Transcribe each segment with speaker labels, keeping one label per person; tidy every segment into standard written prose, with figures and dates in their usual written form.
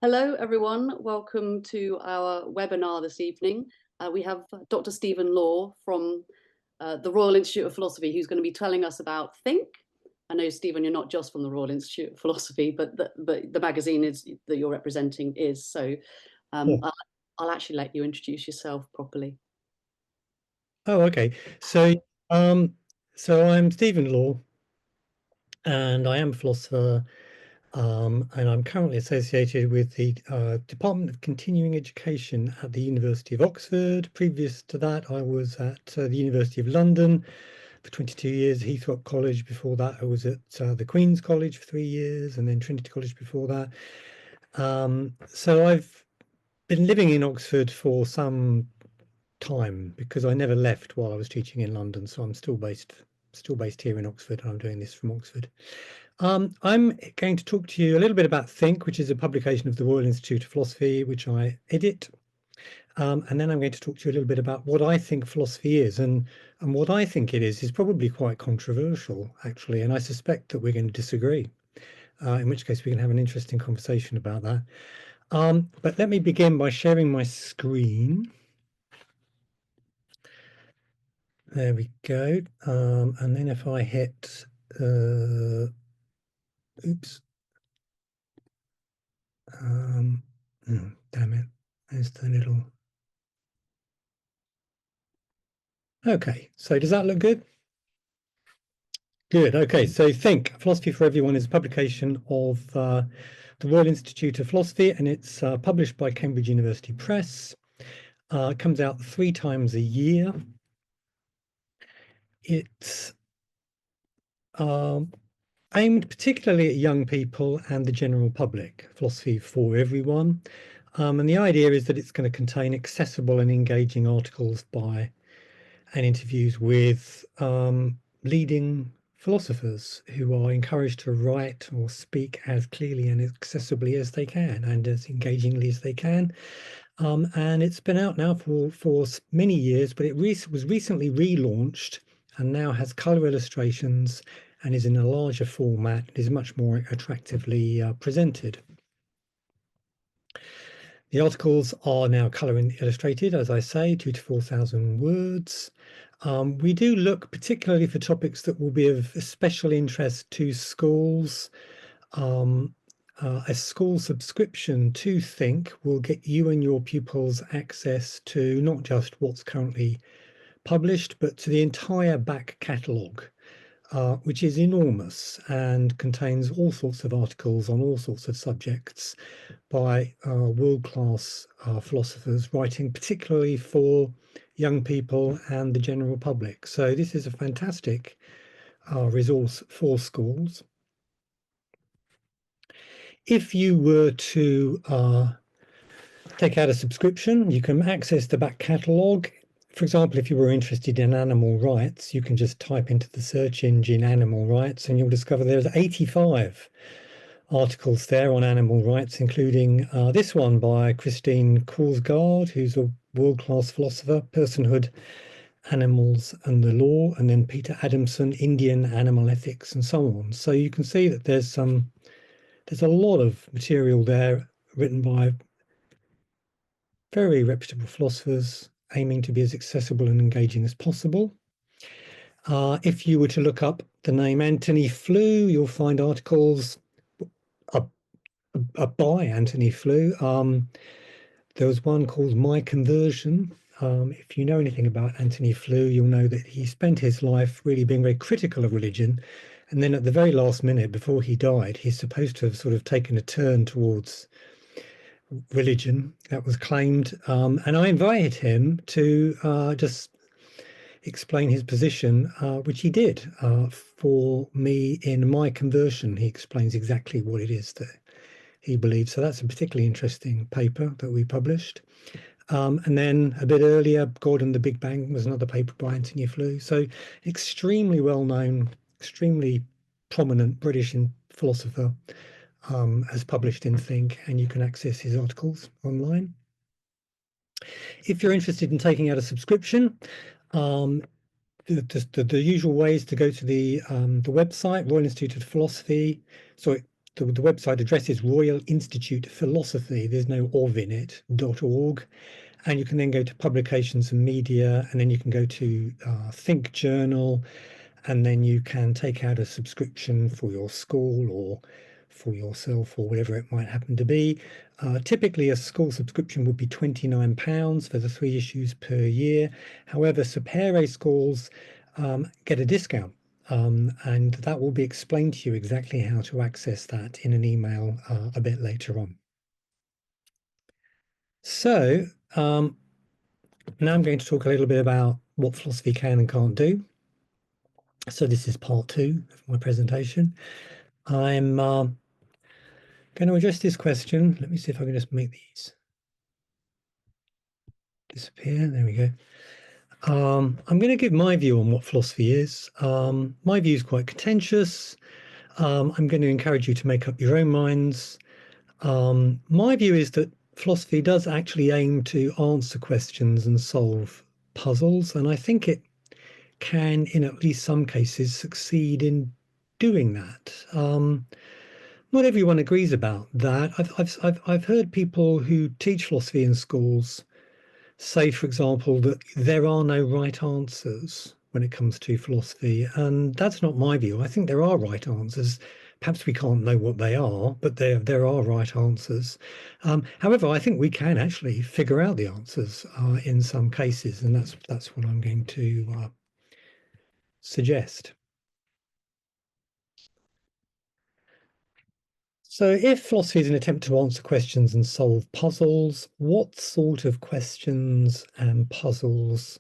Speaker 1: Hello, everyone. Welcome to our webinar this evening. We have Dr. Stephen Law from the Royal Institute of Philosophy, who's going to be telling us about Think. I know, Stephen, you're not just from the Royal Institute of Philosophy, but the magazine is that you're representing is. So
Speaker 2: Yeah.
Speaker 1: I'll actually let you introduce yourself properly.
Speaker 2: Oh, okay. So I'm Stephen Law, and I am a philosopher, and I'm currently associated with the Department of Continuing Education at the University of Oxford. Previous to that, I was at the University of London for 22 years, Heathrow College. Before that, I was at the Queen's College for 3 years, and then Trinity College before that. So I've been living in Oxford for some time because I never left while I was teaching in London, so I'm still based here in Oxford, and I'm doing this from Oxford. I'm going to talk to you a little bit about Think, which is a publication of the Royal Institute of Philosophy, which I edit. And then I'm going to talk to you a little bit about what I think philosophy is, and what I think it is probably quite controversial, actually, and I suspect that we're going to disagree. In which case we can have an interesting conversation about that. But let me begin by sharing my screen. There we go. And then if I hit, oops. Damn it. There's the little. Okay, so does that look good? Good. Okay, so Think, Philosophy for Everyone is a publication of the Royal Institute of Philosophy, and it's published by Cambridge University Press. It comes out 3 times a year. It's aimed particularly at young people and the general public, philosophy for everyone. And the idea is that it's going to contain accessible and engaging articles by and interviews with leading philosophers who are encouraged to write or speak as clearly and accessibly as they can and as engagingly as they can. And it's been out now for many years, but it was recently relaunched and now has color illustrations and is in a larger format, is much more attractively presented. The articles are now color illustrated, as I say, 2,000 to 4,000 words. We do look particularly for topics that will be of special interest to schools. A school subscription to Think will get you and your pupils access to not just what's currently published, but to the entire back catalogue, which is enormous and contains all sorts of articles on all sorts of subjects by world-class philosophers writing particularly for young people and the general public. So this is a fantastic resource for schools. If you were to take out a subscription, you can access the back catalogue. For example, if you were interested in animal rights, you can just type into the search engine animal rights and you'll discover there's 85 articles there on animal rights, including this one by Christine Korsgaard, who's a world-class philosopher, Personhood, Animals and the Law, and then Peter Adamson, Indian Animal Ethics, and so on. So you can see that there's a lot of material there written by very reputable philosophers aiming to be as accessible and engaging as possible. If you were to look up the name Antony Flew, you'll find articles by Antony Flew. There was one called My Conversion. If you know anything about Antony Flew, you'll know that he spent his life really being very critical of religion. And then at the very last minute before he died, he's supposed to have sort of taken a turn towards religion, that was claimed. And I invited him to just explain his position, which he did for me in My Conversion. He explains exactly what it is that he believes. So that's a particularly interesting paper that we published. And then a bit earlier, God and the Big Bang was another paper by Antony Flew. So extremely well-known, extremely prominent British philosopher, has published in Think, and you can access his articles online. If you're interested in taking out a subscription, the usual way is to go to the website, Royal Institute of Philosophy. Sorry, the website address is Royal Institute Philosophy. There's no of in it, .org. And you can then go to publications and media, and then you can go to Think Journal, and then you can take out a subscription for your school or for yourself or whatever it might happen to be. Typically, a school subscription would be £29 for the 3 issues per year. However, Supere schools get a discount, and that will be explained to you exactly how to access that in an email a bit later on. So now I'm going to talk a little bit about what philosophy can and can't do. So this is part 2 of my presentation. I'm going to address this question. Let me see if I can just make these disappear. There we go. I'm going to give my view on what philosophy is. My view is quite contentious. I'm going to encourage you to make up your own minds. My view is that philosophy does actually aim to answer questions and solve puzzles, and I think it can, in at least some cases, succeed in doing that. Not everyone agrees about that. I've heard people who teach philosophy in schools say, for example, that there are no right answers when it comes to philosophy, and that's not my view. I think there are right answers. Perhaps we can't know what they are, but there are right answers. However, I think we can actually figure out the answers in some cases, and that's what I'm going to suggest. So if philosophy is an attempt to answer questions and solve puzzles, what sort of questions and puzzles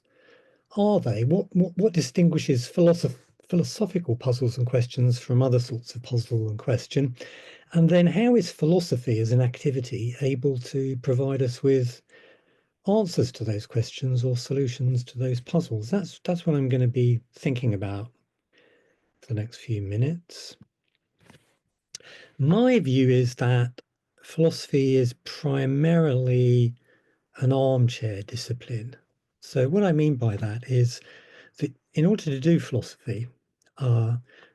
Speaker 2: are they? What distinguishes philosophical puzzles and questions from other sorts of puzzle and question? And then how is philosophy as an activity able to provide us with answers to those questions or solutions to those puzzles? That's what I'm going to be thinking about for the next few minutes. My view is that philosophy is primarily an armchair discipline. So what I mean by that is that in order to do philosophy,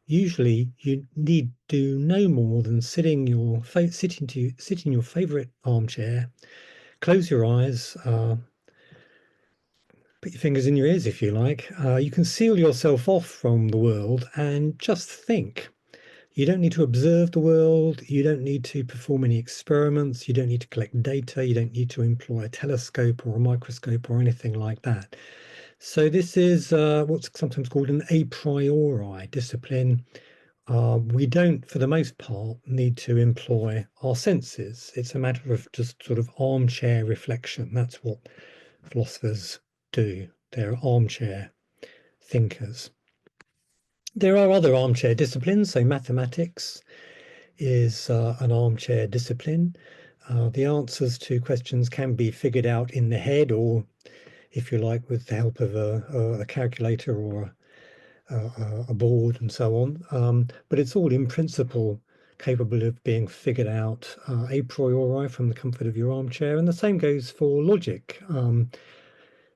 Speaker 2: usually you need do no more than sit in your favorite armchair, close your eyes, put your fingers in your ears if you like. You can seal yourself off from the world and just think. You don't need to observe the world. You don't need to perform any experiments. You don't need to collect data. You don't need to employ a telescope or a microscope or anything like that. So this is what's sometimes called an a priori discipline. We don't, for the most part, need to employ our senses. It's a matter of just sort of armchair reflection. That's what philosophers do. They're armchair thinkers. There are other armchair disciplines. So mathematics is an armchair discipline. The answers to questions can be figured out in the head, or if you like, with the help of a calculator or a board and so on. But it's all in principle capable of being figured out a priori from the comfort of your armchair. And the same goes for logic.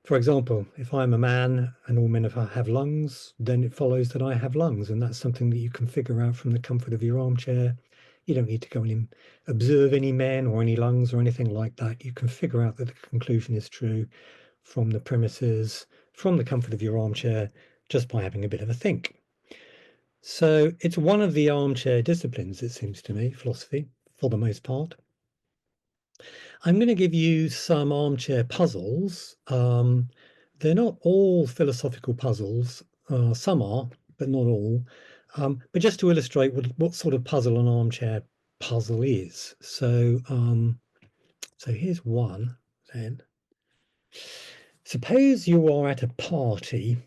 Speaker 2: For example, if I'm a man and all men have lungs, then it follows that I have lungs, and that's something that you can figure out from the comfort of your armchair. You don't need to go and observe any men or any lungs or anything like that. You can figure out that the conclusion is true from the premises, from the comfort of your armchair, just by having a bit of a think. So it's one of the armchair disciplines, it seems to me, philosophy, for the most part. I'm going to give you some armchair puzzles. They're not all philosophical puzzles. Some are, but not all. But just to illustrate what sort of puzzle an armchair puzzle is. So here's one then. Suppose you are at a party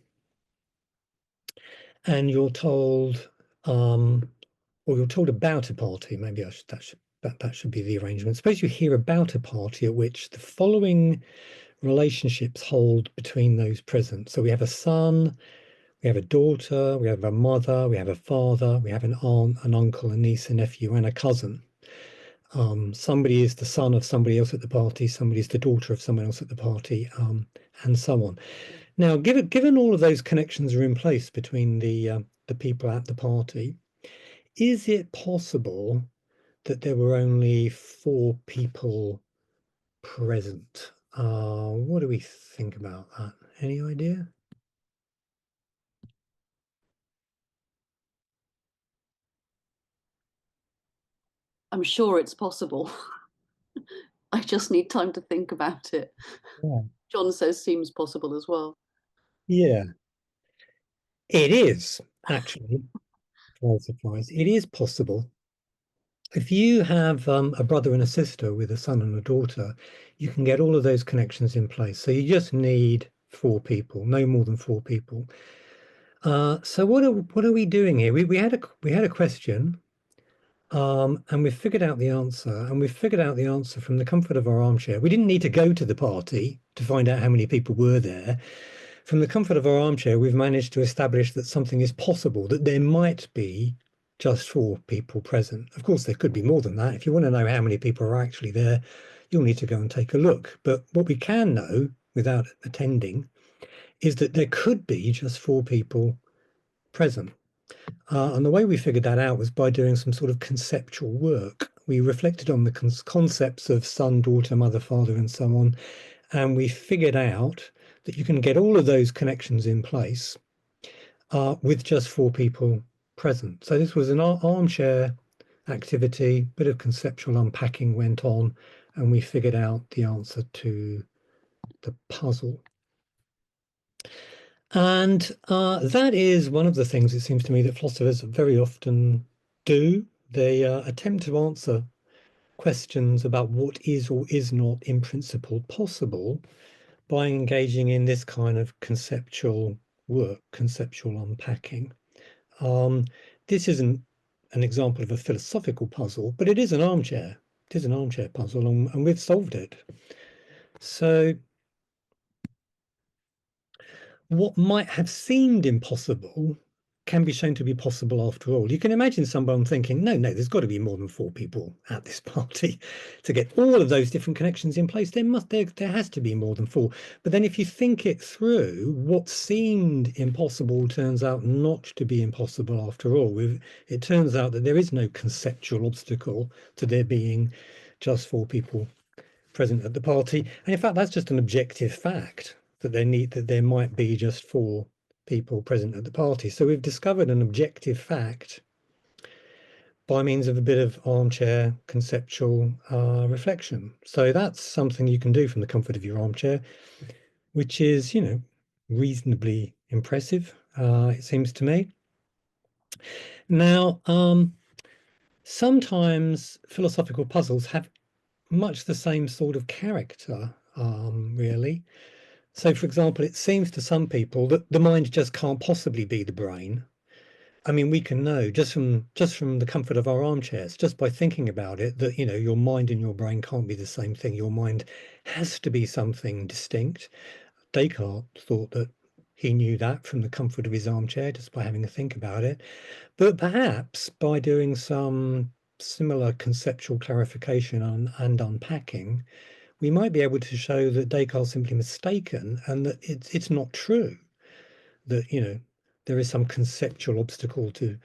Speaker 2: and you're told, or you're told about a party. Maybe that should be the arrangement. Suppose you hear about a party at which the following relationships hold between those present. So we have a son, we have a daughter, we have a mother, we have a father, we have an aunt, an uncle, a niece, a nephew, and a cousin. Somebody is the son of somebody else at the party, somebody is the daughter of someone else at the party, and so on. Now, given all of those connections are in place between the people at the party, is it possible that there were only 4 people present. What do we think about that? Any idea?
Speaker 1: I'm sure it's possible. I just need time to think about it.
Speaker 2: Yeah.
Speaker 1: John says seems possible as well.
Speaker 2: Yeah, it is actually. Surprise, surprise. It is possible. If you have a brother and a sister with a son and a daughter, you can get all of those connections in place. So you just need 4 people, no more than 4 people. So what are we doing here? We had a question, and we figured out the answer, and we figured out the answer from the comfort of our armchair. We didn't need to go to the party to find out how many people were there. From the comfort of our armchair, we've managed to establish that something is possible, that there might be just 4 people present. Of course, there could be more than that. If you want to know how many people are actually there, you'll need to go and take a look. But what we can know without attending is that there could be just 4 people present. And the way we figured that out was by doing some sort of conceptual work. We reflected on the concepts of son, daughter, mother, father, and so on, and we figured out that you can get all of those connections in place with just 4 people present. So this was an armchair activity, bit of conceptual unpacking went on, and we figured out the answer to the puzzle. And that is one of the things it seems to me that philosophers very often do. They attempt to answer questions about what is or is not in principle possible by engaging in this kind of conceptual work, conceptual unpacking. This isn't an example of a philosophical puzzle, but it is an armchair. It is an armchair puzzle, and we've solved it. So what might have seemed impossible can be shown to be possible after all. You can imagine someone thinking, no, there's got to be more than 4 people at this party to get all of those different connections in place. There has to be more than 4. But then if you think it through, what seemed impossible turns out not to be impossible after all. It turns out that there is no conceptual obstacle to there being just 4 people present at the party. And in fact, that's just an objective fact that there might be just 4 people present at the party. So we've discovered an objective fact by means of a bit of armchair conceptual reflection. So that's something you can do from the comfort of your armchair, which is, reasonably impressive, it seems to me. Now, sometimes philosophical puzzles have much the same sort of character, really. So, for example, it seems to some people that the mind just can't possibly be the brain. I mean, we can know just from the comfort of our armchairs, just by thinking about it, that your mind and your brain can't be the same thing. Your mind has to be something distinct. Descartes thought that he knew that from the comfort of his armchair, just by having a think about it. But perhaps by doing some similar conceptual clarification and unpacking, we might be able to show that Descartes simply mistaken and that it's not true, that there is some conceptual obstacle to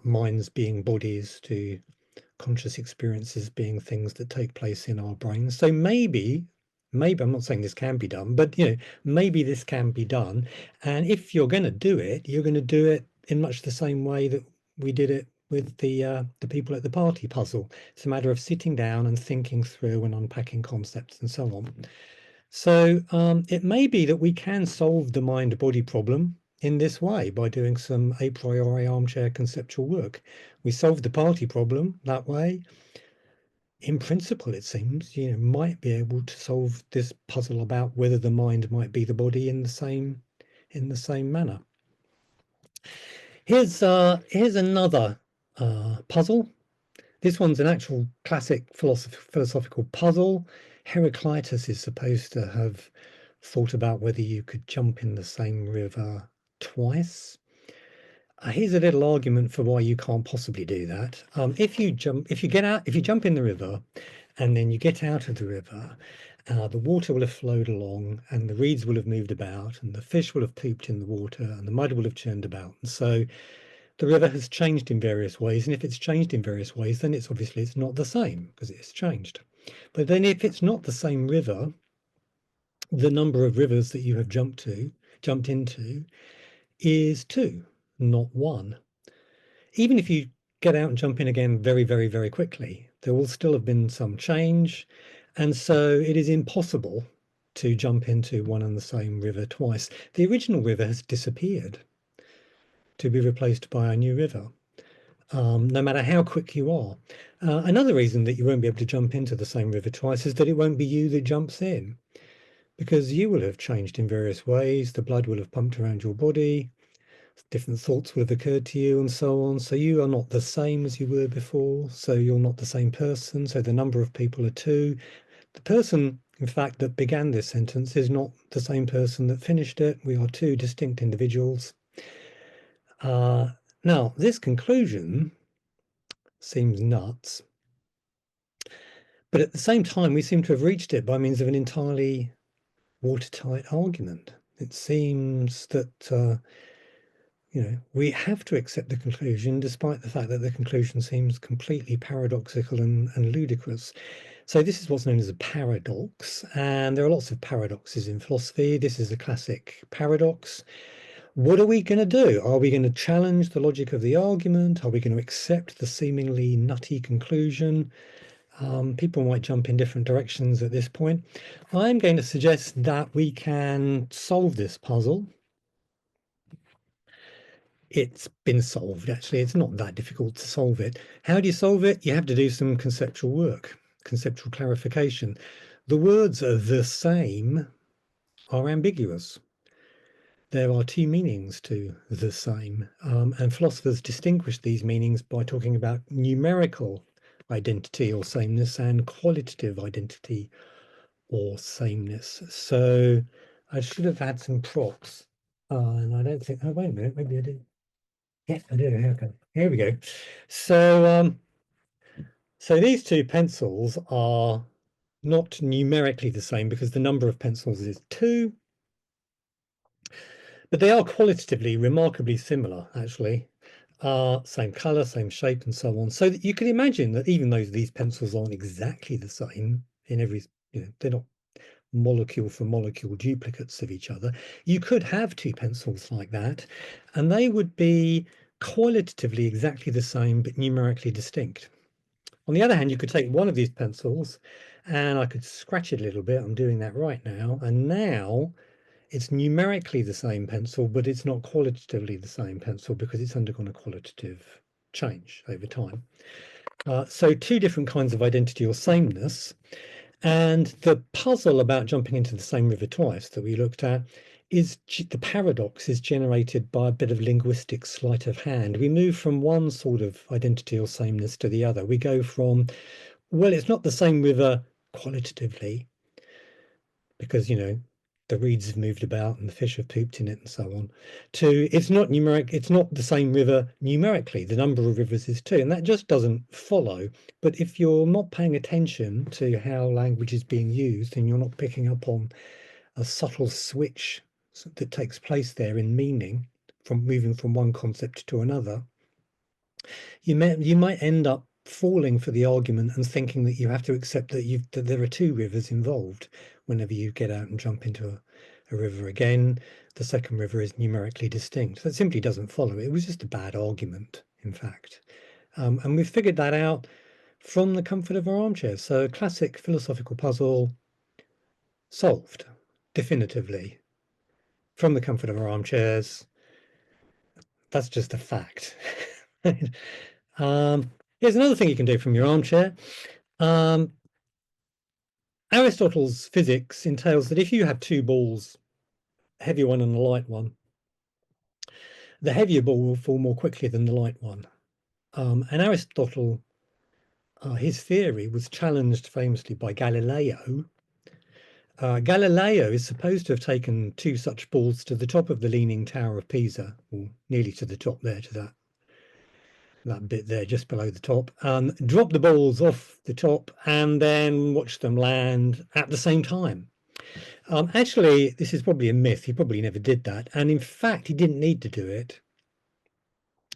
Speaker 2: minds being bodies, to conscious experiences being things that take place in our brains. So maybe I'm not saying this can be done, but maybe this can be done. And if you're going to do it, you're going to do it in much the same way that we did it with the people at the party puzzle. It's a matter of sitting down and thinking through and unpacking concepts and so on. So it may be that we can solve the mind-body problem in this way by doing some a priori armchair conceptual work. We solved the party problem that way. In principle, it seems, might be able to solve this puzzle about whether the mind might be the body in the same manner. Here's another puzzle. This one's an actual classic philosophical puzzle. Heraclitus is supposed to have thought about whether you could jump in the same river twice. Here's a little argument for why you can't possibly do that. If you jump in the river, and then you get out of the river, the water will have flowed along, and the reeds will have moved about, and the fish will have pooped in the water, and the mud will have churned about. And so the river has changed in various ways, and if it's changed in various ways, then it's not the same because it's changed. But then if it's not the same river, the number of rivers that you have jumped into is 2, not 1. Even if you get out and jump in again very, very, very quickly, there will still have been some change. And so it is impossible to jump into one and the same river twice. The original river has disappeared to be replaced by a new river, no matter how quick you are. Another reason that you won't be able to jump into the same river twice is that it won't be you that jumps in, because you will have changed in various ways. The blood will have pumped around your body, different thoughts will have occurred to you, and so on. So you are not the same as you were before. So you're not the same person. So the number of people are 2. The person, in fact, that began this sentence is not the same person that finished it. We are 2 distinct individuals. Now, this conclusion seems nuts, but at the same time, we seem to have reached it by means of an entirely watertight argument. It seems that we have to accept the conclusion, despite the fact that the conclusion seems completely paradoxical and ludicrous. So this is what's known as a paradox, and there are lots of paradoxes in philosophy. This is a classic paradox. What are we going to do? Are we going to challenge the logic of the argument? Are we going to accept the seemingly nutty conclusion? People might jump in different directions at this point. I'm going to suggest that we can solve this puzzle. It's been solved, actually. It's not that difficult to solve it. How do you solve it? You have to do some conceptual work, conceptual clarification. The words are the same are ambiguous. There are 2 meanings to the same, and philosophers distinguish these meanings by talking about numerical identity or sameness and qualitative identity or sameness. So I should have had some props, and I don't think, oh, wait a minute, maybe I did. Yeah, I do. Okay, here we go. So these 2 pencils are not numerically the same because the number of pencils is 2, but they are qualitatively remarkably similar, actually. Same color, same shape, and so on. So that you can imagine that even though these pencils aren't exactly the same in every, they're not molecule for molecule duplicates of each other, you could have 2 pencils like that, and they would be qualitatively exactly the same but numerically distinct. On the other hand, you could take one of these pencils and I could scratch it a little bit. I'm doing that right now, and now it's numerically the same pencil, but it's not qualitatively the same pencil because it's undergone a qualitative change over time. So 2 different kinds of identity or sameness. And the puzzle about jumping into the same river twice that we looked at is the paradox is generated by a bit of linguistic sleight of hand. We move from one sort of identity or sameness to the other. We go from, well, it's not the same river qualitatively because, the reeds have moved about and the fish have pooped in it and so on, to it's not the same river numerically. The number of rivers is 2, and that just doesn't follow. But if you're not paying attention to how language is being used and you're not picking up on a subtle switch that takes place there in meaning from moving from one concept to another, you might end up falling for the argument and thinking that you have to accept that there are 2 rivers involved whenever you get out and jump into a river again. The second river is numerically distinct. That simply doesn't follow. It was just a bad argument, in fact. And we've figured that out from the comfort of our armchairs. So a classic philosophical puzzle solved definitively from the comfort of our armchairs. That's just a fact. Here's another thing you can do from your armchair. Aristotle's physics entails that if you have 2 balls, a heavy one and a light one, the heavier ball will fall more quickly than the light one. And Aristotle, his theory was challenged famously by Galileo. Galileo is supposed to have taken 2 such balls to the top of the Leaning Tower of Pisa, or nearly to the top there, to that bit there just below the top, drop the balls off the top and then watch them land at the same time. Actually, this is probably a myth. He probably never did that. And in fact, he didn't need to do it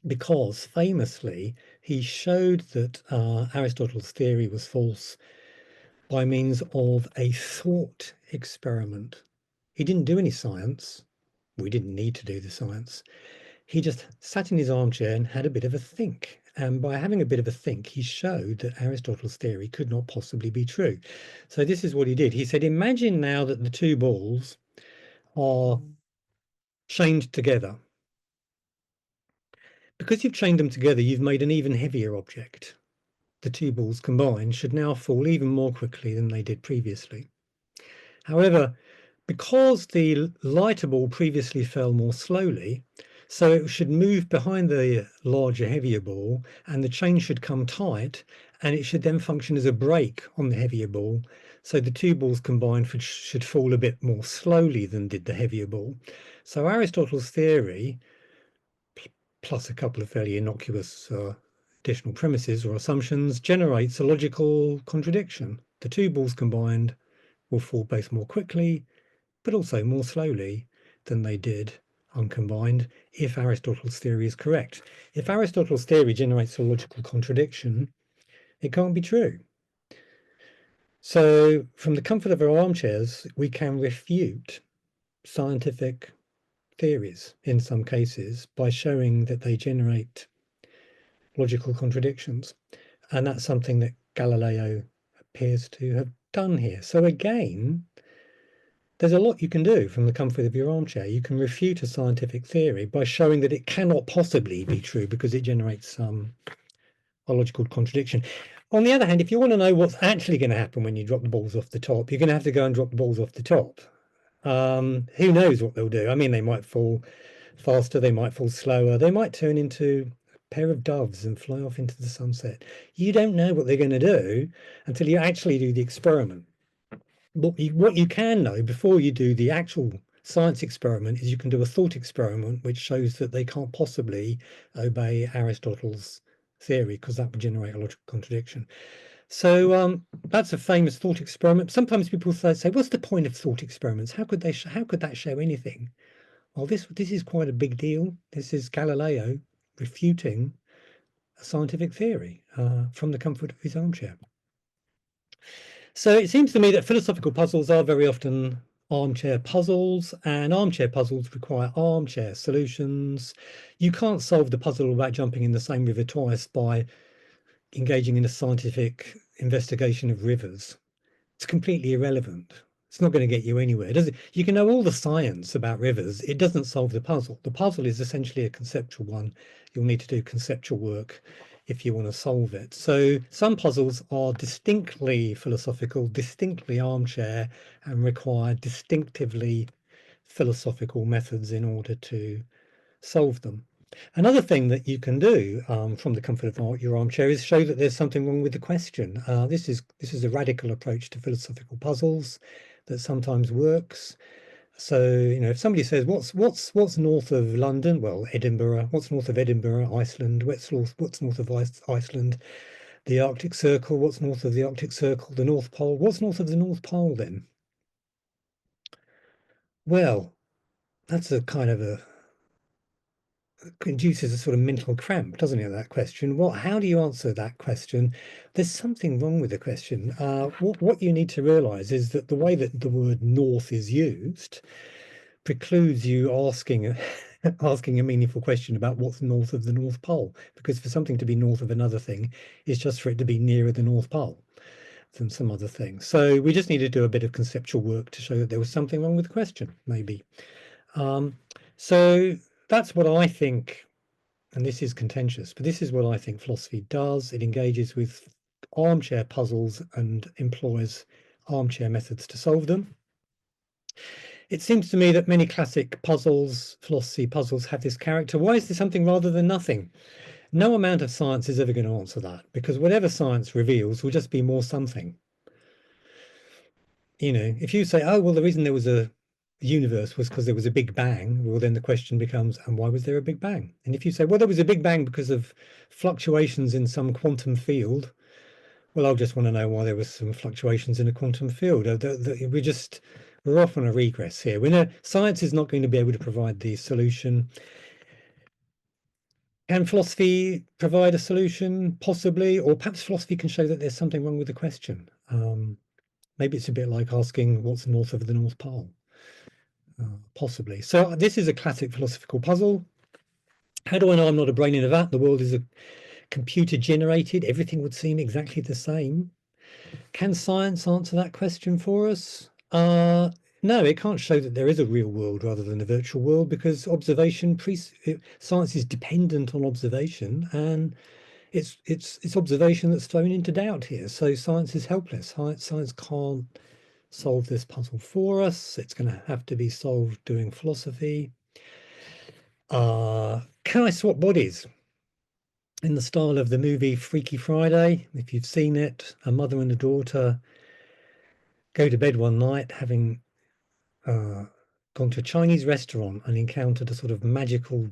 Speaker 2: because famously he showed that Aristotle's theory was false by means of a thought experiment. He didn't do any science. We didn't need to do the science. He just sat in his armchair and had a bit of a think. And by having a bit of a think, he showed that Aristotle's theory could not possibly be true. So this is what he did. He said, imagine now that the two balls are chained together. Because you've chained them together, you've made an even heavier object. The two balls combined should now fall even more quickly than they did previously. However, because the lighter ball previously fell more slowly, so it should move behind the larger, heavier ball, and the chain should come tight, and it should then function as a brake on the heavier ball. So the two balls combined should fall a bit more slowly than did the heavier ball. So Aristotle's theory, plus a couple of fairly innocuous additional premises or assumptions, generates a logical contradiction. The two balls combined will fall both more quickly, but also more slowly than they did uncombined, if Aristotle's theory is correct. If Aristotle's theory generates a logical contradiction, it can't be true. So from the comfort of our armchairs, we can refute scientific theories in some cases by showing that they generate logical contradictions. And that's something that Galileo appears to have done here. So again, there's a lot you can do from the comfort of your armchair. You can refute a scientific theory by showing that it cannot possibly be true because it generates a logical contradiction. On the other hand, if you want to know what's actually going to happen when you drop the balls off the top, you're going to have to go and drop the balls off the top. Who knows what they'll do? I mean, they might fall faster, they might fall slower, they might turn into a pair of doves and fly off into the sunset. You don't know what they're going to do until you actually do the experiment. What you can know before you do the actual science experiment is you can do a thought experiment which shows that they can't possibly obey Aristotle's theory, because that would generate a logical contradiction. So that's a famous thought experiment. Sometimes people say, what's the point of thought experiments? How could that show anything? Well, this is quite a big deal. This is Galileo refuting a scientific theory from the comfort of his armchair. So it seems to me that philosophical puzzles are very often armchair puzzles, and armchair puzzles require armchair solutions. You can't solve the puzzle without jumping in the same river twice by engaging in a scientific investigation of rivers. It's completely irrelevant. It's not going to get you anywhere, does it? You can know all the science about rivers. It doesn't solve the puzzle. The puzzle is essentially a conceptual one. You'll need to do conceptual work if you want to solve it. So some puzzles are distinctly philosophical, distinctly armchair, and require distinctively philosophical methods in order to solve them. Another thing that you can do from the comfort of your armchair is show that there's something wrong with the question. This is a radical approach to philosophical puzzles that sometimes works. So, if somebody says, what's north of London? Well, Edinburgh. What's north of Edinburgh? Iceland. What's north of Iceland? The Arctic Circle. What's north of the Arctic Circle? The North Pole. What's north of the North Pole then? Well, that's a kind of a induces a sort of mental cramp, doesn't it, that question? How do you answer that question? There's something wrong with the question. What you need to realize is that the way that the word north is used precludes you asking asking a meaningful question about what's north of the North Pole, because for something to be north of another thing is just for it to be nearer the North Pole than some other thing. So we just need to do a bit of conceptual work to show that there was something wrong with the question, maybe. So that's what I think, and this is contentious, but this is what I think philosophy does. It engages with armchair puzzles and employs armchair methods to solve them. It seems to me that many classic puzzles, philosophy puzzles, have this character. Why is there something rather than nothing? No amount of science is ever going to answer that, because whatever science reveals will just be more something. If you say, oh, well, the reason there was a universe was because there was a big bang, well, then the question becomes, and why was there a big bang? And if you say, well, there was a big bang because of fluctuations in some quantum field, well, I'll just want to know why there was some fluctuations in a quantum field. We're off on a regress here. We know science is not going to be able to provide the solution. Can philosophy provide a solution? Possibly, or perhaps philosophy can show that there's something wrong with the question. Maybe it's a bit like asking what's north of the North Pole. Possibly. So this is a classic philosophical puzzle. How do I know I'm not a brain in a vat? The world is a computer generated. Everything would seem exactly the same. Can science answer that question for us? No, it can't show that there is a real world rather than a virtual world, because science is dependent on observation, and it's observation that's thrown into doubt here. So science is helpless. Science can't solve this puzzle for us. It's going to have to be solved doing philosophy. Can I swap bodies? In the style of the movie Freaky Friday, if you've seen it, a mother and a daughter go to bed one night having gone to a Chinese restaurant and encountered a sort of magical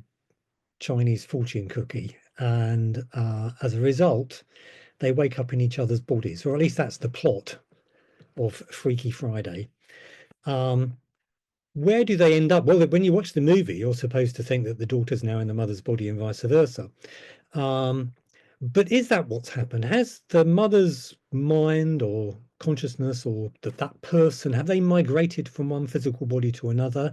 Speaker 2: Chinese fortune cookie. And as a result, they wake up in each other's bodies, or at least that's the plot of Freaky Friday. Where do they end up? Well, when you watch the movie, you're supposed to think that the daughter's now in the mother's body and vice versa. But is that what's happened? Has the mother's mind or consciousness, or that person, have they migrated from one physical body to another?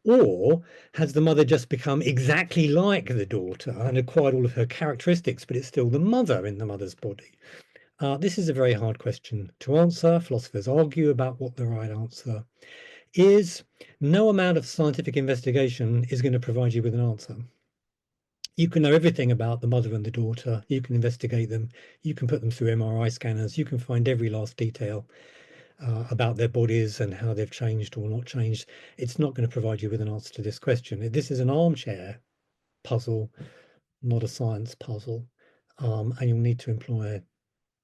Speaker 2: Or has the mother just become exactly like the daughter and acquired all of her characteristics, but it's still the mother in the mother's body? This is a very hard question to answer. Philosophers argue about what the right answer is. No amount of scientific investigation is going to provide you with an answer. You can know everything about the mother and the daughter. You can investigate them. You can put them through MRI scanners. You can find every last detail about their bodies and how they've changed or not changed. It's not going to provide you with an answer to this question. This is an armchair puzzle, not a science puzzle. And you'll need to employ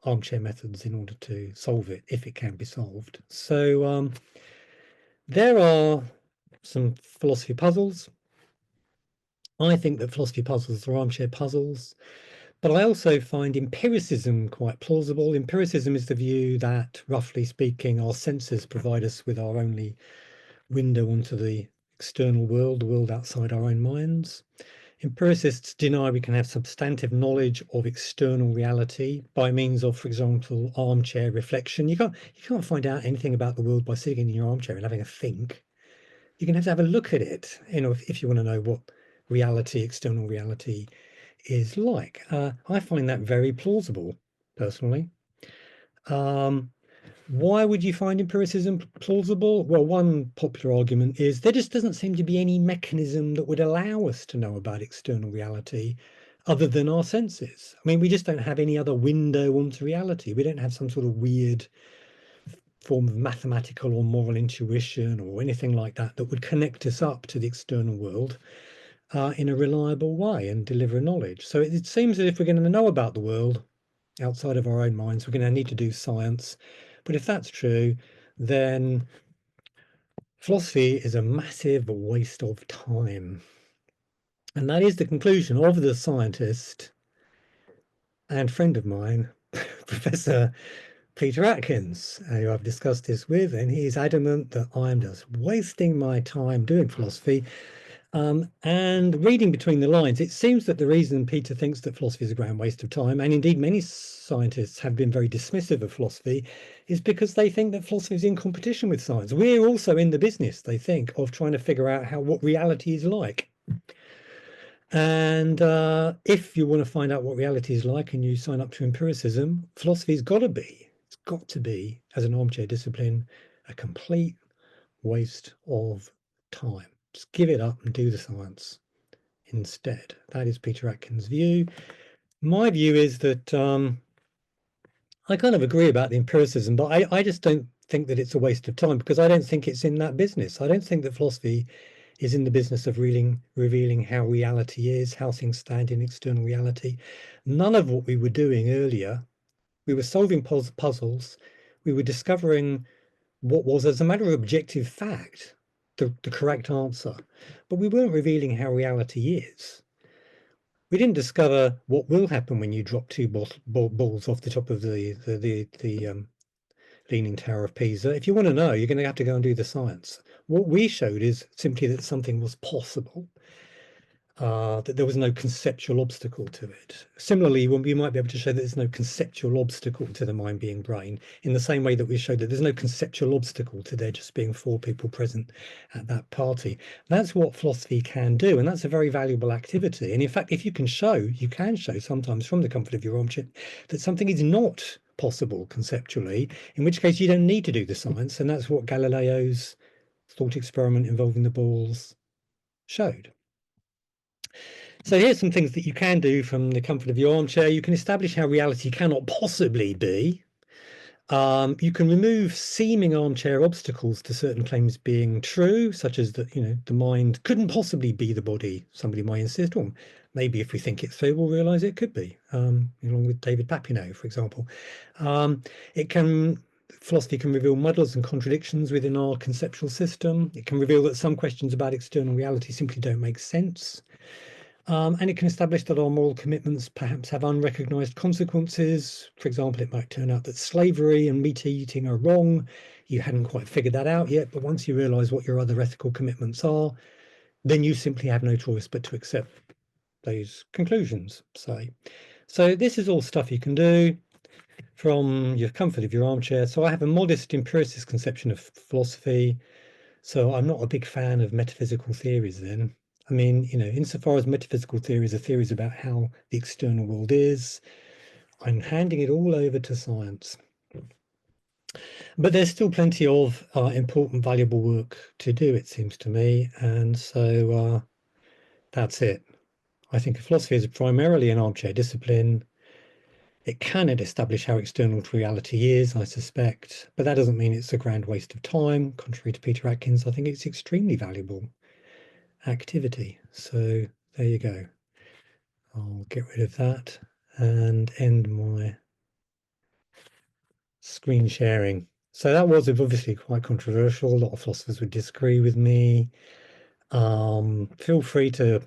Speaker 2: armchair methods in order to solve it, if it can be solved. So there are some philosophy puzzles. I think that philosophy puzzles are armchair puzzles, but I also find empiricism quite plausible. Empiricism is the view that, roughly speaking, our senses provide us with our only window onto the external world, the world outside our own minds. Empiricists deny we can have substantive knowledge of external reality by means of, for example, armchair reflection. You can't find out anything about the world by sitting in your armchair and having a think. You're going to have a look at it, if you want to know what reality, external reality is like. I find that very plausible, personally. Why would you find empiricism plausible? Well, one popular argument is there just doesn't seem to be any mechanism that would allow us to know about external reality other than our senses. I mean, we just don't have any other window onto reality. We don't have some sort of weird form of mathematical or moral intuition or anything like that that would connect us up to the external world in a reliable way and deliver knowledge. So it seems that if we're going to know about the world outside of our own minds, we're going to need to do science. But if that's true, then philosophy is a massive waste of time. And that is the conclusion of the scientist and friend of mine, Professor Peter Atkins, who I've discussed this with, and he's adamant that I'm just wasting my time doing philosophy. And reading between the lines, it seems that the reason Peter thinks that philosophy is a grand waste of time, and indeed many scientists have been very dismissive of philosophy, is because they think that philosophy is in competition with science. We're also in the business, they think, of trying to figure out what reality is like. And if you want to find out what reality is like and you sign up to empiricism, philosophy's it's got to be, as an armchair discipline, a complete waste of time. Just give it up and do the science instead. That is Peter Atkins' view. My view is that I kind of agree about the empiricism, but I just don't think that it's a waste of time, because I don't think it's in that business. I don't think that philosophy is in the business of revealing how reality is, how things stand in external reality. None of what we were doing earlier, we were solving puzzles, we were discovering what was, as a matter of objective fact, the correct answer, but we weren't revealing how reality is. We didn't discover what will happen when you drop two balls off the top of the Leaning Tower of Pisa. If you want to know, you're going to have to go and do the science. What we showed is simply that something was possible. that there was no conceptual obstacle to it. Similarly, when we might be able to show that there's no conceptual obstacle to the mind being brain, in the same way that we showed that there's no conceptual obstacle to there just being four people present at that party. That's what philosophy can do, and that's a very valuable activity. And in fact, if you can show, you can show sometimes from the comfort of your armchair that something is not possible conceptually, in which case you don't need to do the science, and that's what Galileo's thought experiment involving the balls showed. So here's some things that you can do from the comfort of your armchair. You can establish how reality cannot possibly be. You can remove seeming armchair obstacles to certain claims being true, such as that, the mind couldn't possibly be the body, somebody might insist. Or maybe if we think it through, we'll realize it could be, along with David Papineau, for example. Philosophy can reveal muddles and contradictions within our conceptual system. It can reveal that some questions about external reality simply don't make sense. And it can establish that our moral commitments perhaps have unrecognized consequences. For example, it might turn out that slavery and meat eating are wrong. You hadn't quite figured that out yet, but once you realize what your other ethical commitments are, then you simply have no choice but to accept those conclusions, say. So this is all stuff you can do from your comfort of your armchair. So I have a modest empiricist conception of philosophy. So I'm not a big fan of metaphysical theories then. I mean, insofar as metaphysical theories are theories about how the external world is, I'm handing it all over to science. But there's still plenty of important, valuable work to do, it seems to me. And so that's it. I think philosophy is primarily an armchair discipline. It cannot establish how external reality is, I suspect, but that doesn't mean it's a grand waste of time. Contrary to Peter Atkins, I think it's extremely valuable activity. So there you go. I'll get rid of that and end my screen sharing. So that was obviously quite controversial. A lot of philosophers would disagree with me. Feel free to.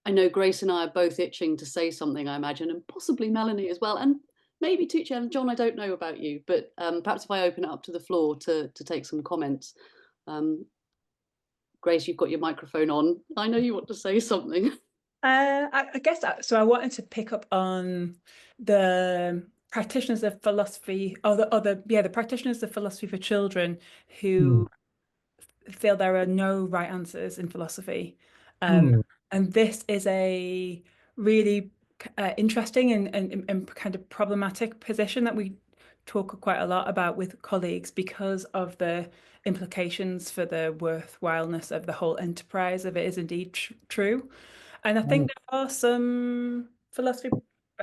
Speaker 1: I know Grace and I are both itching to say something, I imagine, and possibly Melanie as well, and maybe Tucci and John. I don't know about you, but perhaps if I open it up to the floor to take some comments. Grace, you've got your microphone on. I know you want to say something.
Speaker 3: I guess so. I wanted to pick up on the practitioners of philosophy, or the practitioners of philosophy for children who feel there are no right answers in philosophy. And this is a really interesting and kind of problematic position that we talk quite a lot about with colleagues because of the implications for the worthwhileness of the whole enterprise if it is indeed true. And I think there are some philosophy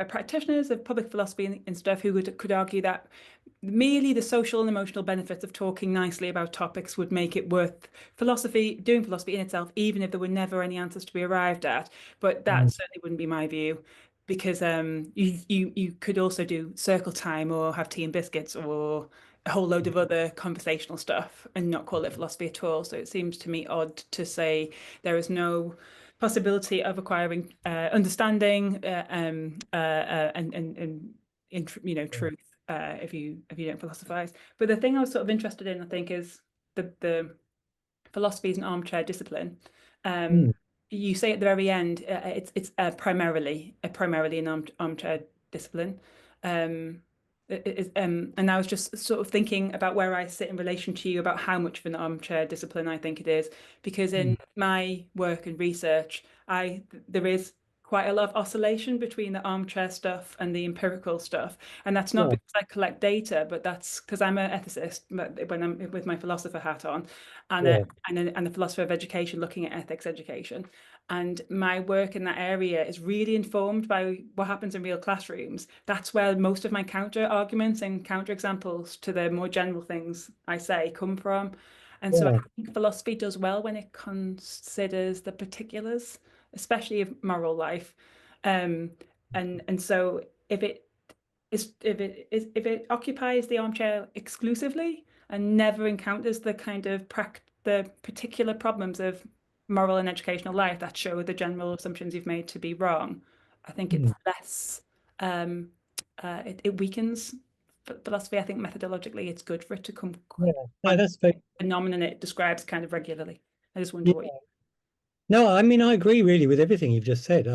Speaker 3: practitioners of public philosophy and stuff who could argue that merely the social and emotional benefits of talking nicely about topics would make it worth doing philosophy in itself, even if there were never any answers to be arrived at. But that certainly wouldn't be my view, because you could also do circle time or have tea and biscuits or a whole load of other conversational stuff and not call it philosophy at all. So it seems to me odd to say there is no possibility of acquiring understanding and truth if you don't philosophize. But the thing I was sort of interested in, I think, is the philosophy is an armchair discipline. You say at the very end, it's primarily an armchair discipline. And I was just sort of thinking about where I sit in relation to you about how much of an armchair discipline I think it is, because in my work and research, there is quite a lot of oscillation between the armchair stuff and the empirical stuff. And that's not because I collect data, but that's because I'm an ethicist when I'm with my philosopher hat on, and a philosopher of education looking at ethics education. And my work in that area is really informed by what happens in real classrooms. That's where most of my counter arguments and counter examples to the more general things I say come from. And so I think philosophy does well when it considers the particulars, especially of moral life. And so if it occupies the armchair exclusively and never encounters the kind of the particular problems of moral and educational life that show the general assumptions you've made to be wrong, I think it's less it weakens philosophy. I think methodologically it's good for it to come
Speaker 2: that's very
Speaker 3: phenomenon it describes kind of regularly. I just wonder what you
Speaker 2: No, I mean, I agree really with everything you've just said.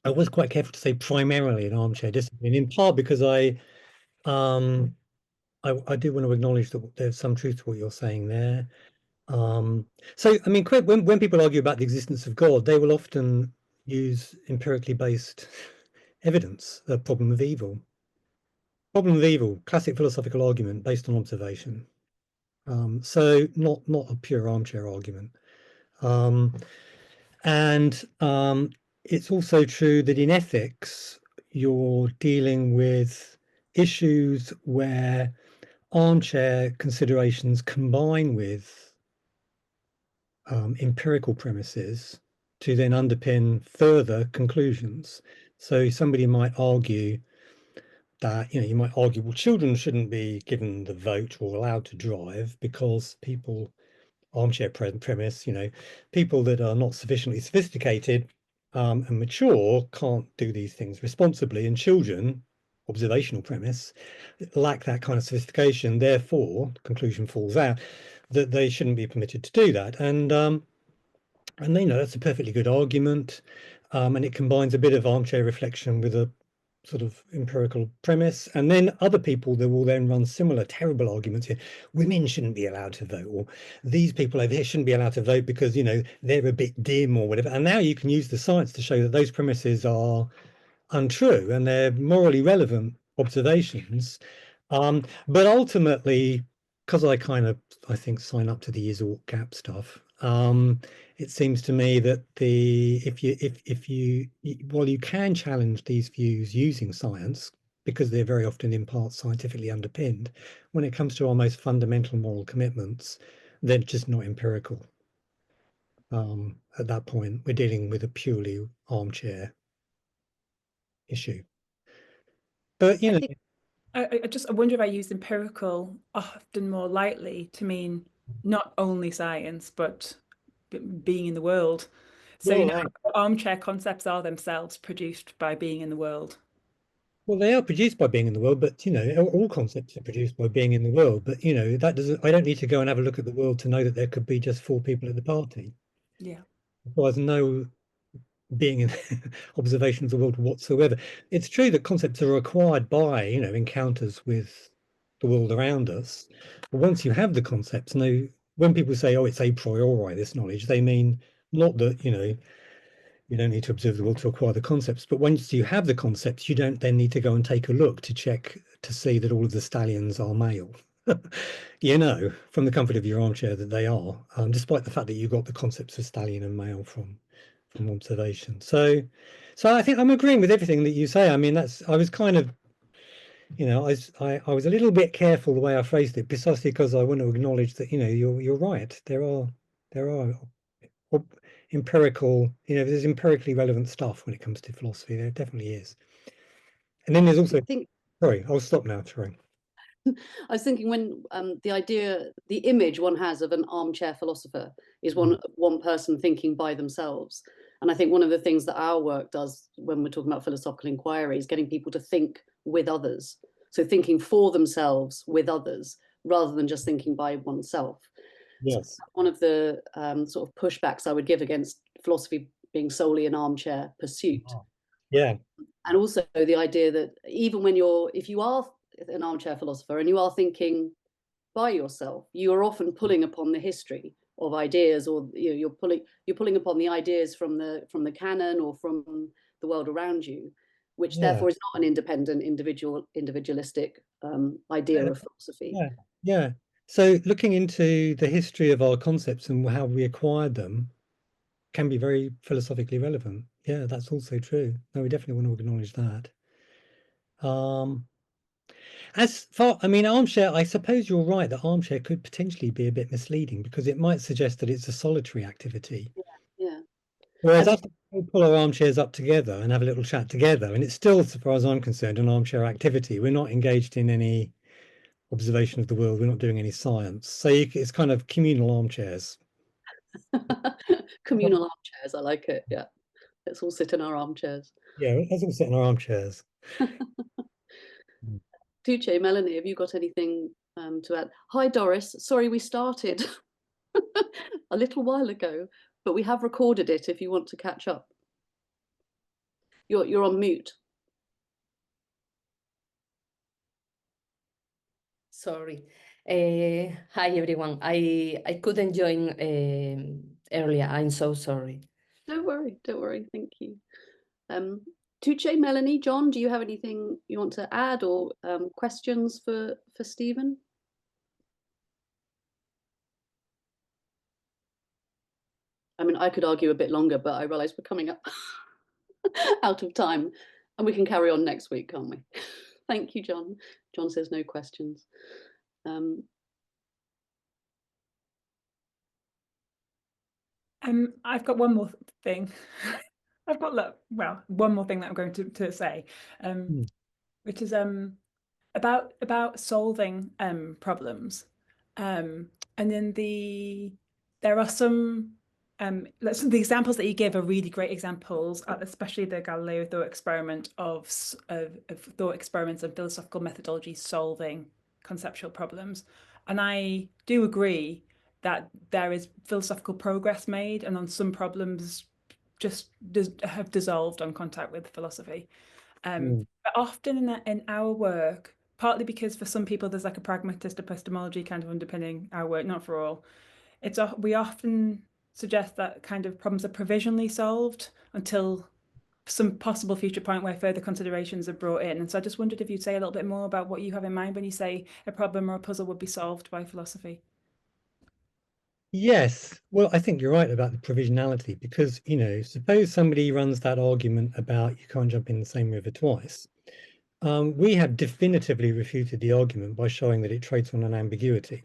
Speaker 2: I was quite careful to say primarily an armchair discipline, in part because um, I do want to acknowledge that there's some truth to what you're saying there. Um, so, I mean, when people argue about the existence of God, they will often use empirically based evidence, the problem of evil. Problem of evil, classic philosophical argument based on observation. So not a pure armchair argument. Um, and it's also true that in ethics, you're dealing with issues where armchair considerations combine with empirical premises to then underpin further conclusions. So somebody might argue that, you might argue, well, children shouldn't be given the vote or allowed to drive because armchair premise, people that are not sufficiently sophisticated and mature can't do these things responsibly, and children, observational premise, lack that kind of sophistication. Therefore, the conclusion falls out that they shouldn't be permitted to do that. And that's a perfectly good argument, and it combines a bit of armchair reflection with a sort of empirical premise. And then other people that will then run similar terrible arguments here. Women shouldn't be allowed to vote, or these people over here shouldn't be allowed to vote because they're a bit dim or whatever. And now you can use the science to show that those premises are untrue and they're morally relevant observations. But ultimately, because I think sign up to the is ought gap stuff, it seems to me that if you while you can challenge these views using science, because they're very often in part scientifically underpinned, when it comes to our most fundamental moral commitments, they're just not empirical. At that point, we're dealing with a purely armchair issue. But
Speaker 3: I wonder if I use empirical often more lightly to mean not only science, but being in the world. So,
Speaker 2: well,
Speaker 3: armchair concepts are themselves produced by being in the world.
Speaker 2: well, they are produced by being in the world, but all concepts are produced by being in the world. But that doesn't. I don't need to go and have a look at the world to know that there could be just 4 people at the party.
Speaker 3: Yeah.
Speaker 2: Requires no being in observation of the world whatsoever. It's true that concepts are acquired by encounters with the world around us. But once you have the concepts, when people say, "Oh, it's a priori," this knowledge, they mean not that you don't need to observe the world to acquire the concepts, but once you have the concepts, you don't then need to go and take a look to check to see that all of the stallions are male. From the comfort of your armchair that they are, despite the fact that you got the concepts of stallion and male from observation. So I think I'm agreeing with everything that you say. I mean, I was kind of, I was a little bit careful the way I phrased it, precisely because I want to acknowledge that you're right. There are empirical, there's empirically relevant stuff when it comes to philosophy. There definitely is. And then there's also, sorry, I'll stop now, Troy.
Speaker 1: I was thinking when the image one has of an armchair philosopher is one person thinking by themselves. And I think one of the things that our work does when we're talking about philosophical inquiry is getting people to think with others. So thinking for themselves with others rather than just thinking by oneself.
Speaker 2: Yes.
Speaker 1: So one of the sort of pushbacks I would give against philosophy being solely an armchair pursuit.
Speaker 2: Yeah.
Speaker 1: And also the idea that even if you are an armchair philosopher and you are thinking by yourself, you are often pulling upon the history of ideas, or you're pulling upon the ideas from the canon or from the world around you, which therefore is not an independent individualistic idea of philosophy.
Speaker 2: Yeah. So looking into the history of our concepts and how we acquired them can be very philosophically relevant. Yeah, that's also true. No, we definitely want to acknowledge that. Armchair, I suppose you're right that armchair could potentially be a bit misleading because it might suggest that it's a solitary activity.
Speaker 1: Yeah.
Speaker 2: Whereas after we pull our armchairs up together and have a little chat together, and it's still, as far as I'm concerned, an armchair activity. We're not engaged in any observation of the world. We're not doing any science. So it's kind of communal armchairs.
Speaker 1: Communal armchairs, I like it. Yeah. Let's all sit in our armchairs.
Speaker 2: Yeah, let's all sit in our armchairs.
Speaker 1: Tuche, Melanie, have you got anything to add? Hi, Doris. Sorry, we started a little while ago, but we have recorded it if you want to catch up. You're on mute.
Speaker 4: Sorry. Hi, everyone. I couldn't join earlier. I'm so sorry.
Speaker 1: Don't worry. Don't worry. Thank you. Tuche, Melanie, John, do you have anything you want to add or questions for Stephen? I mean, I could argue a bit longer, but I realize we're coming up out of time, and we can carry on next week, can't we? Thank you, John. John says no questions.
Speaker 3: I've got one more thing. I've got one more thing that I'm going to say, which is about solving problems, and then there are some the examples that you give are really great examples, especially the Galileo thought experiment of thought experiments and philosophical methodology solving conceptual problems, and I do agree that there is philosophical progress made, and on some problems just have dissolved on contact with philosophy. But often in our work, partly because for some people there's like a pragmatist epistemology kind of underpinning our work, not for all, we often suggest that kind of problems are provisionally solved until some possible future point where further considerations are brought in. And so I just wondered if you'd say a little bit more about what you have in mind when you say a problem or a puzzle would be solved by philosophy.
Speaker 2: Yes, well, I think you're right about the provisionality, because, suppose somebody runs that argument about you can't jump in the same river twice. We have definitively refuted the argument by showing that it trades on an ambiguity.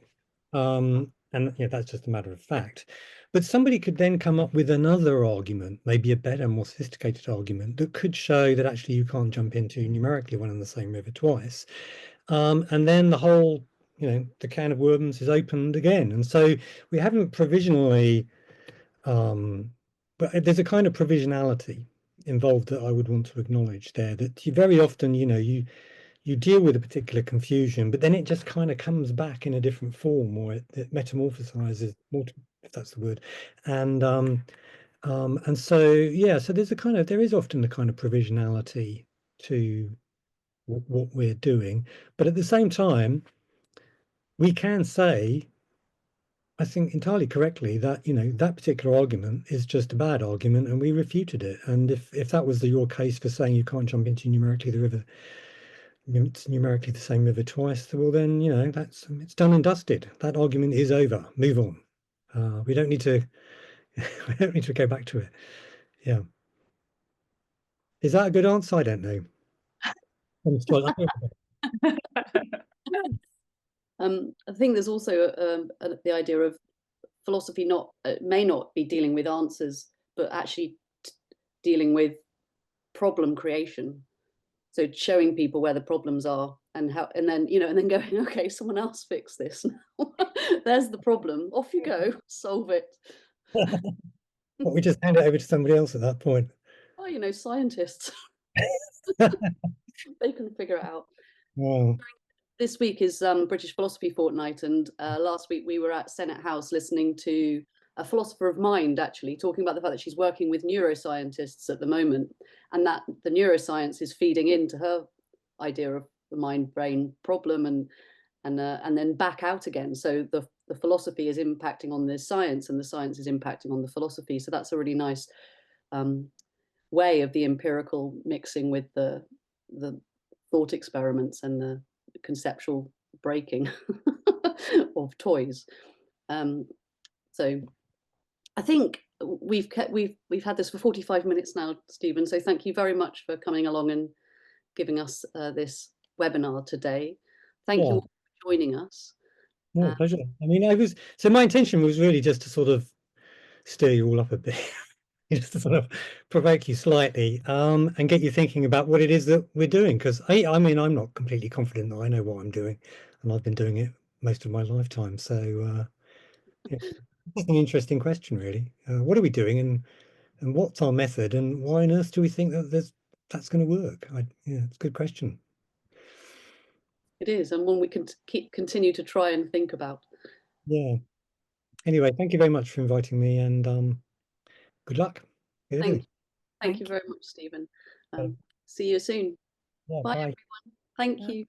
Speaker 2: And that's just a matter of fact. But somebody could then come up with another argument, maybe a better, more sophisticated argument, that could show that actually you can't jump into numerically one and the same river twice. And then the whole, the can of worms is opened again. And so we haven't provisionally, but there's a kind of provisionality involved that I would want to acknowledge there, that you very often, you deal with a particular confusion, but then it just kind of comes back in a different form, or it metamorphosizes, if that's the word. And so there is often a kind of provisionality to what we're doing, but at the same time, we can say, I think entirely correctly, that that particular argument is just a bad argument, and we refuted it. And if that was your case for saying you can't jump into numerically the same river twice, well then it's done and dusted. That argument is over. Move on. We don't need to we don't need to go back to it. Yeah. Is that a good answer? I don't know.
Speaker 1: I think there's also the idea of philosophy may not be dealing with answers, but actually dealing with problem creation. So showing people where the problems are and how, and then going, okay, someone else fix this. There's the problem. Off you go, solve it.
Speaker 2: We just hand it over to somebody else at that point.
Speaker 1: Oh, scientists. They can figure it out.
Speaker 2: Wow.
Speaker 1: This week is British Philosophy Fortnight, and last week we were at Senate House listening to a philosopher of mind, actually talking about the fact that she's working with neuroscientists at the moment, and that the neuroscience is feeding into her idea of the mind-brain problem, and then back out again. So the philosophy is impacting on the science, and the science is impacting on the philosophy. So that's a really nice way of the empirical mixing with the thought experiments and the conceptual breaking of toys. So I think we've had this for 45 minutes now, Stephen. So thank you very much for coming along and giving us this webinar today. Thank you all for joining us.
Speaker 2: No, pleasure. I mean, my intention was really just to sort of stir you all up a bit, just to sort of provoke you slightly, and get you thinking about what it is that we're doing. Because I mean, I'm not completely confident that I know what I'm doing, and I've been doing it most of my lifetime. So it's an interesting question, really. What are we doing, and what's our method, and why on earth do we think that that's going to work? It's a good question.
Speaker 1: It is, and one we can continue to try and think about.
Speaker 2: Yeah. Anyway, thank you very much for inviting me, and good luck with everything.
Speaker 1: Thank you
Speaker 3: Thank
Speaker 1: very much, Stephen.
Speaker 2: Okay.
Speaker 1: See you soon.
Speaker 2: Yeah,
Speaker 1: Bye,
Speaker 2: bye.
Speaker 1: everyone. Thank
Speaker 3: Bye.
Speaker 1: you.